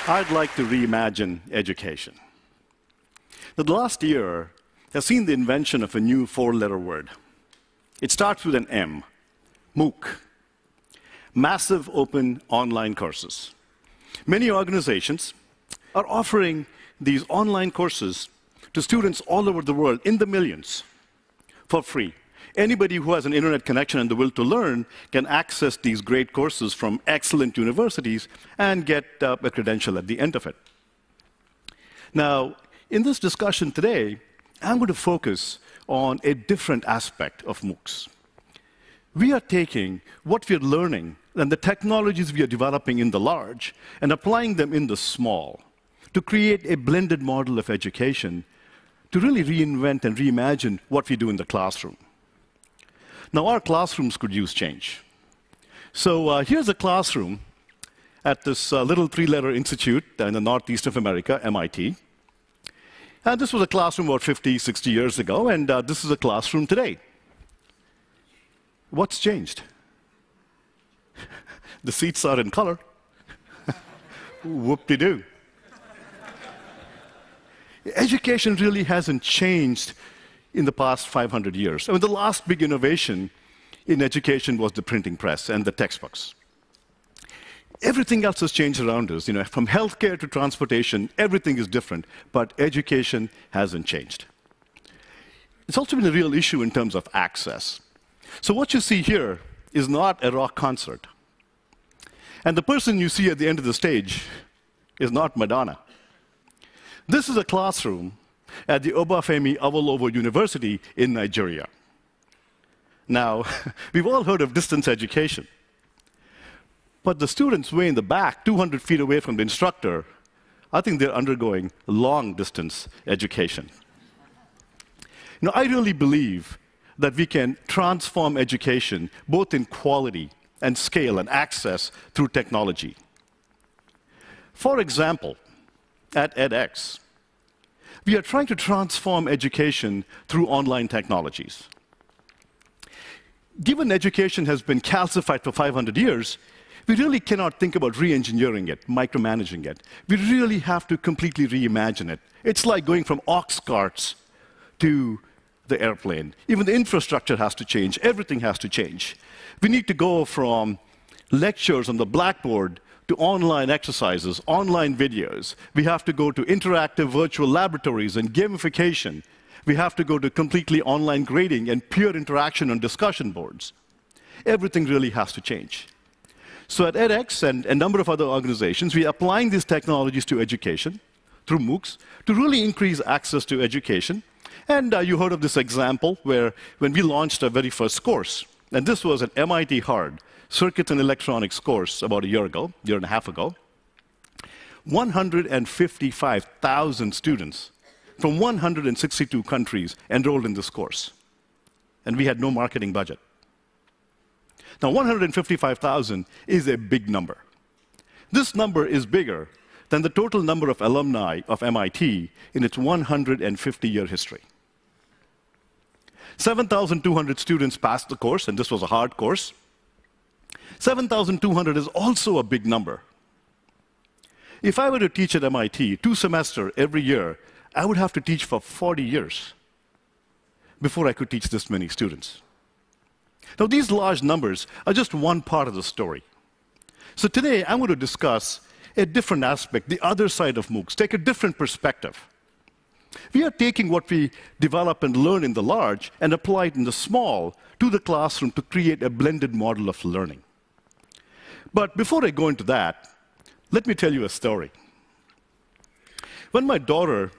I'd like to reimagine education. The last year has seen the invention of a new four-letter word. It starts with an M, MOOC, massive open online courses. Many organizations are offering these online courses to students all over the world, in the millions, for free. Anybody who has an internet connection and the will to learn can access these great courses from excellent universities and get a credential at the end of it. Now, in this discussion today, I'm going to focus on a different aspect of MOOCs. We are taking what we are learning and the technologies we are developing in the large and applying them in the small to create a blended model of education to really reinvent and reimagine what we do in the classroom. Now, our classrooms could use change. So here's a classroom at this little three-letter institute in the northeast of America, MIT. And this was a classroom about 50, 60 years ago, and this is a classroom today. What's changed? The seats are in color. Whoop-de-doo. Education really hasn't changed in the past 500 years. I mean, the last big innovation in education was the printing press and the textbooks. Everything else has changed around us. From healthcare to transportation, everything is different, but education hasn't changed. It's also been a real issue in terms of access. So what you see here is not a rock concert. And the person you see at the end of the stage is not Madonna. This is a classroom at the Obafemi Awolowo University in Nigeria. Now, we've all heard of distance education. But the students way in the back, 200 feet away from the instructor, I think they're undergoing long-distance education. I really believe that we can transform education both in quality and scale and access through technology. For example, at edX, we are trying to transform education through online technologies. Given education has been calcified for 500 years, we really cannot think about re-engineering it, micromanaging it. We really have to completely reimagine it. It's like going from ox carts to the airplane. Even the infrastructure has to change. Everything has to change. We need to go from lectures on the blackboard to online exercises, online videos. We have to go to interactive virtual laboratories and gamification. We have to go to completely online grading and peer interaction on discussion boards. Everything really has to change. So at edX and a number of other organizations, we are applying these technologies to education through MOOCs to really increase access to education. And you heard of this example where when we launched our very first course, and this was an MIT Hard Circuits and Electronics course about a year and a half ago, 155,000 students from 162 countries enrolled in this course. And we had no marketing budget. Now, 155,000 is a big number. This number is bigger than the total number of alumni of MIT in its 150-year history. 7,200 students passed the course, and this was a hard course. 7,200 is also a big number. If I were to teach at MIT 2 semesters every year, I would have to teach for 40 years before I could teach this many students. Now, these large numbers are just one part of the story. So today, I'm going to discuss a different aspect, the other side of MOOCs, take a different perspective. We are taking what we develop and learn in the large and apply it in the small to the classroom to create a blended model of learning. But before I go into that, let me tell you a story. When my daughter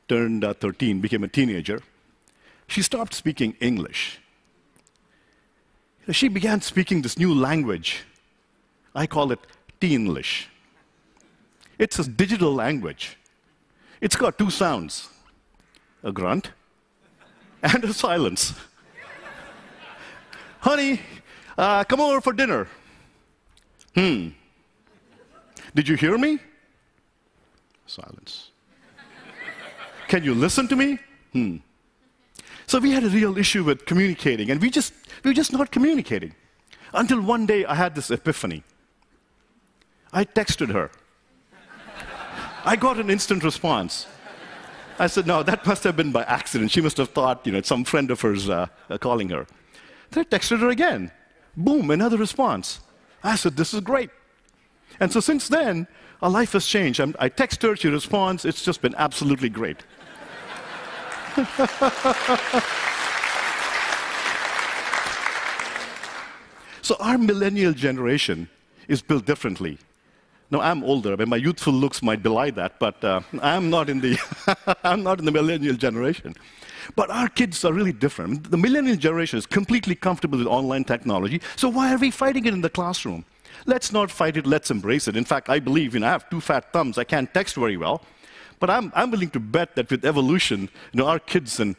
turned 13, became a teenager, she stopped speaking English. She began speaking this new language. I call it Teenlish. It's a digital language. It's got 2 sounds, a grunt and a silence. Honey, come over for dinner. Did you hear me? Silence. Can you listen to me? So we had a real issue with communicating, and we were just not communicating. Until one day I had this epiphany. I texted her. I got an instant response. I said, no, that must have been by accident. She must have thought, it's some friend of hers calling her. Then I texted her again. Boom, another response. I said, this is great. And so since then, our life has changed. I text her, she responds. It's just been absolutely great. So our millennial generation is built differently. Now, I'm older. I mean, my youthful looks might belie that, but I'm not in the I'm not in the millennial generation. But our kids are really different. The millennial generation is completely comfortable with online technology, so why are we fighting it in the classroom? Let's not fight it, let's embrace it. In fact, I believe, I have 2 fat thumbs, I can't text very well, but I'm willing to bet that with evolution, our kids and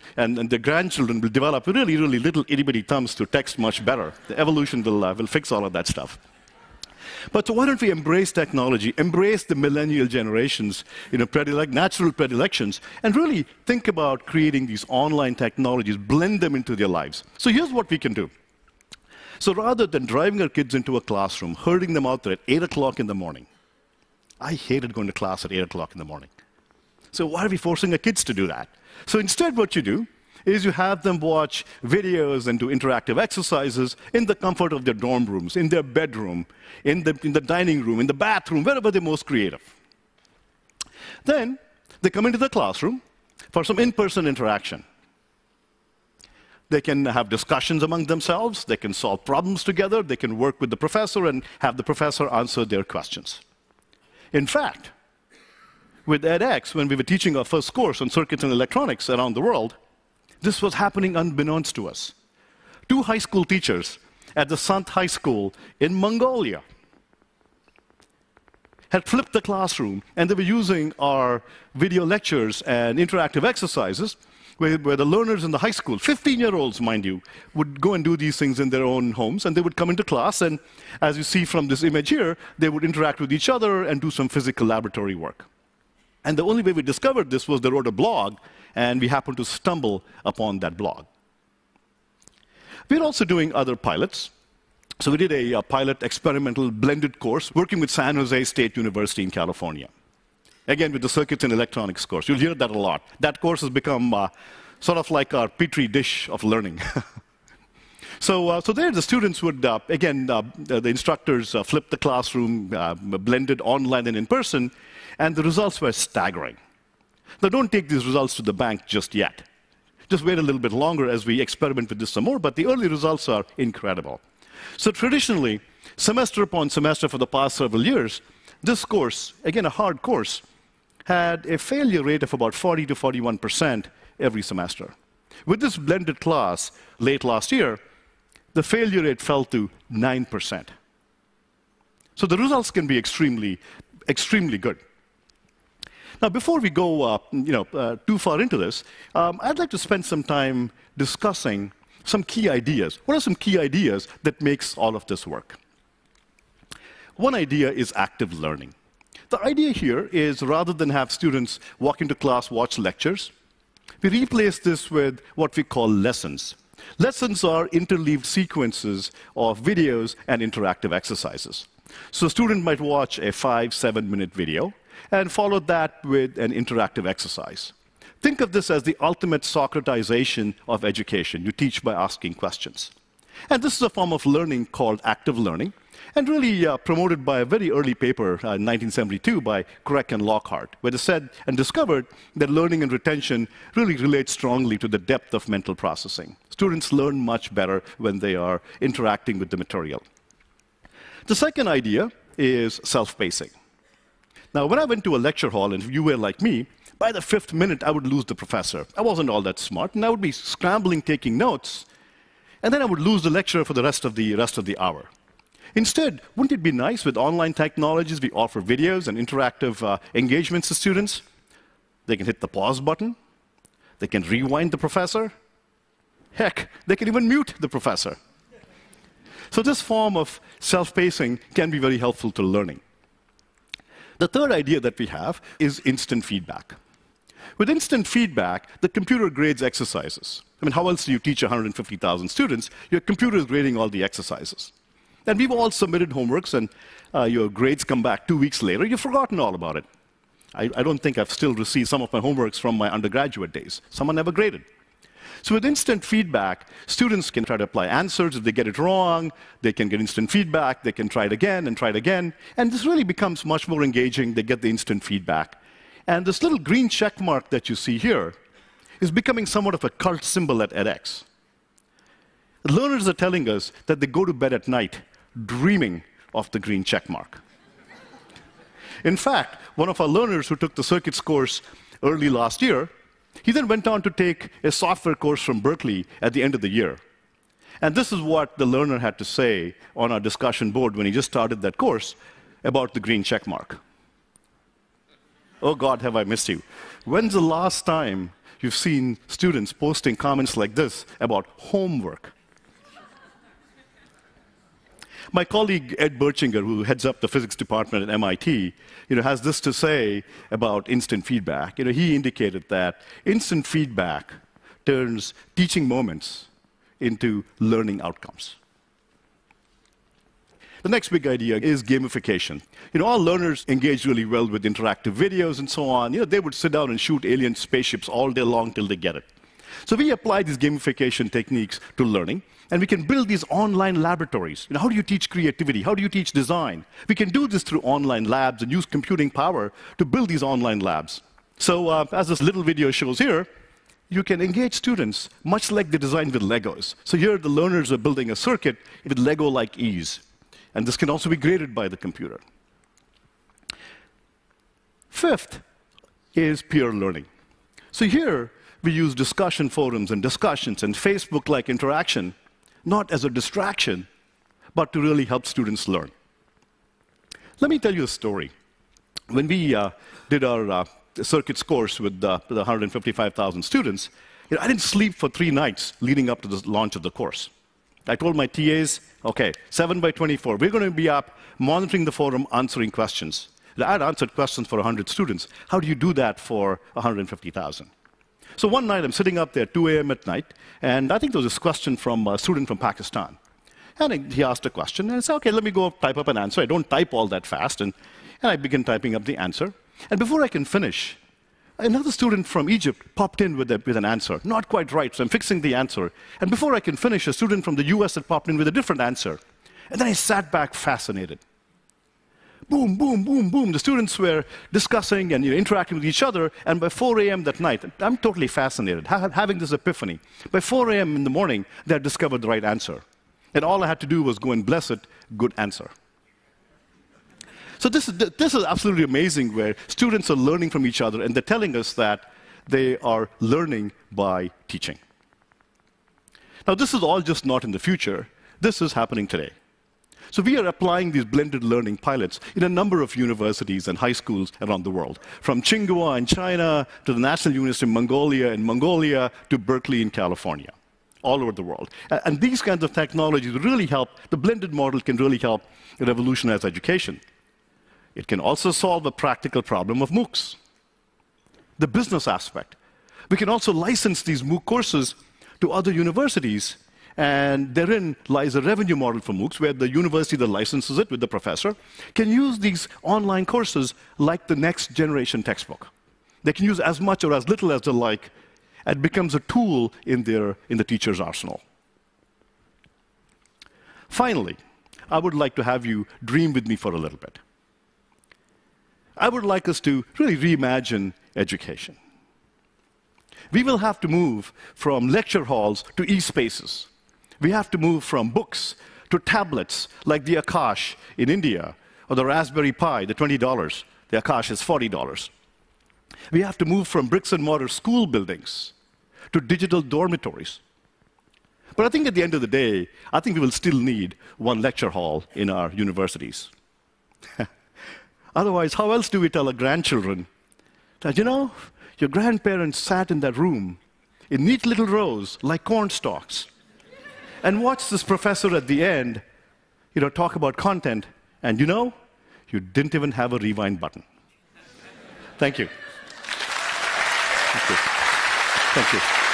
their grandchildren will develop really, really little itty-bitty thumbs to text much better. The evolution will fix all of that stuff. But so why don't we embrace technology, embrace the millennial generations, natural predilections, and really think about creating these online technologies, blend them into their lives. So here's what we can do. So rather than driving our kids into a classroom, herding them out there at 8 o'clock in the morning, I hated going to class at 8 o'clock in the morning. So why are we forcing our kids to do that? So instead what you do is you have them watch videos and do interactive exercises in the comfort of their dorm rooms, in their bedroom, in the dining room, in the bathroom, wherever they're most creative. Then they come into the classroom for some in-person interaction. They can have discussions among themselves, they can solve problems together, they can work with the professor and have the professor answer their questions. In fact, with edX, when we were teaching our first course on circuits and electronics around the world, this was happening unbeknownst to us. 2 high school teachers at the Sant High School in Mongolia had flipped the classroom, and they were using our video lectures and interactive exercises where the learners in the high school, 15-year-olds, mind you, would go and do these things in their own homes, and they would come into class, and as you see from this image here, they would interact with each other and do some physical laboratory work. And the only way we discovered this was they wrote a blog, and we happened to stumble upon that blog. We're also doing other pilots. So we did a pilot experimental blended course working with San Jose State University in California. Again, with the circuits and electronics course. You'll hear that a lot. That course has become sort of like our petri dish of learning. So there the students would, the instructors flipped the classroom, blended online and in person, and the results were staggering. Now, don't take these results to the bank just yet. Just wait a little bit longer as we experiment with this some more, but the early results are incredible. So traditionally, semester upon semester for the past several years, this course, again a hard course, had a failure rate of about 40 to 41% every semester. With this blended class late last year, the failure rate fell to 9%. So the results can be extremely, extremely good. Now, before we go too far into this, I'd like to spend some time discussing some key ideas. What are some key ideas that makes all of this work? One idea is active learning. The idea here is rather than have students walk into class, watch lectures, we replace this with what we call lessons. Lessons are interleaved sequences of videos and interactive exercises. So a student might watch a 5-7-minute video and follow that with an interactive exercise. Think of this as the ultimate Socratization of education. You teach by asking questions. And this is a form of learning called active learning, and really promoted by a very early paper in 1972 by Craig and Lockhart, where they said and discovered that learning and retention really relate strongly to the depth of mental processing. Students learn much better when they are interacting with the material. The second idea is self-pacing. Now, when I went to a lecture hall, and if you were like me, by the 5th minute, I would lose the professor. I wasn't all that smart, and I would be scrambling, taking notes, and then I would lose the lecture for the rest of the hour. Instead, wouldn't it be nice with online technologies, we offer videos and interactive engagements to students? They can hit the pause button. They can rewind the professor. Heck, they can even mute the professor. So this form of self-pacing can be very helpful to learning. The third idea that we have is instant feedback. With instant feedback, the computer grades exercises. I mean, how else do you teach 150,000 students? Your computer is grading all the exercises. And we've all submitted homeworks, and your grades come back 2 weeks later. You've forgotten all about it. I don't think I've still received some of my homeworks from my undergraduate days. Some are never graded. So with instant feedback, students can try to apply answers. If they get it wrong, they can get instant feedback. They can try it again and try it again. And this really becomes much more engaging. They get the instant feedback. And this little green check mark that you see here is becoming somewhat of a cult symbol at edX. The learners are telling us that they go to bed at night dreaming of the green check mark. In fact, one of our learners who took the circuits course early last year, he then went on to take a software course from Berkeley at the end of the year. And this is what the learner had to say on our discussion board when he just started that course about the green check mark. Oh God, have I missed you. When's the last time you've seen students posting comments like this about homework? My colleague Ed Berchinger, who heads up the physics department at MIT, has this to say about instant feedback. He indicated that instant feedback turns teaching moments into learning outcomes. The next big idea is gamification. All learners engage really well with interactive videos and so on. They would sit down and shoot alien spaceships all day long till they get it. So we apply these gamification techniques to learning, and we can build these online laboratories. How do you teach creativity? How do you teach design? We can do this through online labs and use computing power to build these online labs. So as this little video shows here, you can engage students much like they design with Legos. So here the learners are building a circuit with Lego-like ease. And this can also be graded by the computer. Fifth is peer learning. So here we use discussion forums and discussions and Facebook-like interaction, not as a distraction, but to really help students learn. Let me tell you a story. When we did our circuits course with the 155,000 students, I didn't sleep for 3 nights leading up to the launch of the course. I told my TAs, okay, 7 by 24, we're going to be up monitoring the forum, answering questions. I had answered questions for 100 students. How do you do that for 150,000? So one night, I'm sitting up there at 2 a.m. at night, and I think there was this question from a student from Pakistan. And he asked a question, and I said, okay, let me go type up an answer. I don't type all that fast, and I begin typing up the answer. And before I can finish, another student from Egypt popped in with an answer. Not quite right, so I'm fixing the answer. And before I can finish, a student from the US had popped in with a different answer. And then I sat back fascinated. Boom, boom, boom, boom. The students were discussing and interacting with each other, and by 4 a.m. that night, I'm totally fascinated, having this epiphany. By 4 a.m. in the morning, they had discovered the right answer. And all I had to do was go and bless it, good answer. So this is absolutely amazing, where students are learning from each other, and they're telling us that they are learning by teaching. Now, this is all just not in the future. This is happening today. So we are applying these blended learning pilots in a number of universities and high schools around the world, from Tsinghua in China to the National University of Mongolia in Mongolia to Berkeley in California, all over the world. And these kinds of technologies really help. The blended model can really help revolutionize education. It can also solve the practical problem of MOOCs, the business aspect. We can also license these MOOC courses to other universities, and therein lies a revenue model for MOOCs, where the university that licenses it with the professor can use these online courses like the next generation textbook. They can use as much or as little as they like. It becomes a tool in the teacher's arsenal. Finally, I would like to have you dream with me for a little bit. I would like us to really reimagine education. We will have to move from lecture halls to e-spaces. We have to move from books to tablets like the Akash in India, or the Raspberry Pi, the $20. The Akash is $40. We have to move from bricks and mortar school buildings to digital dormitories. But I think at the end of the day, I think we will still need one lecture hall in our universities. Otherwise, how else do we tell our grandchildren that, your grandparents sat in that room in neat little rows like corn stalks and watched this professor at the end, talk about content, and you didn't even have a rewind button. Thank you. Thank you. Thank you.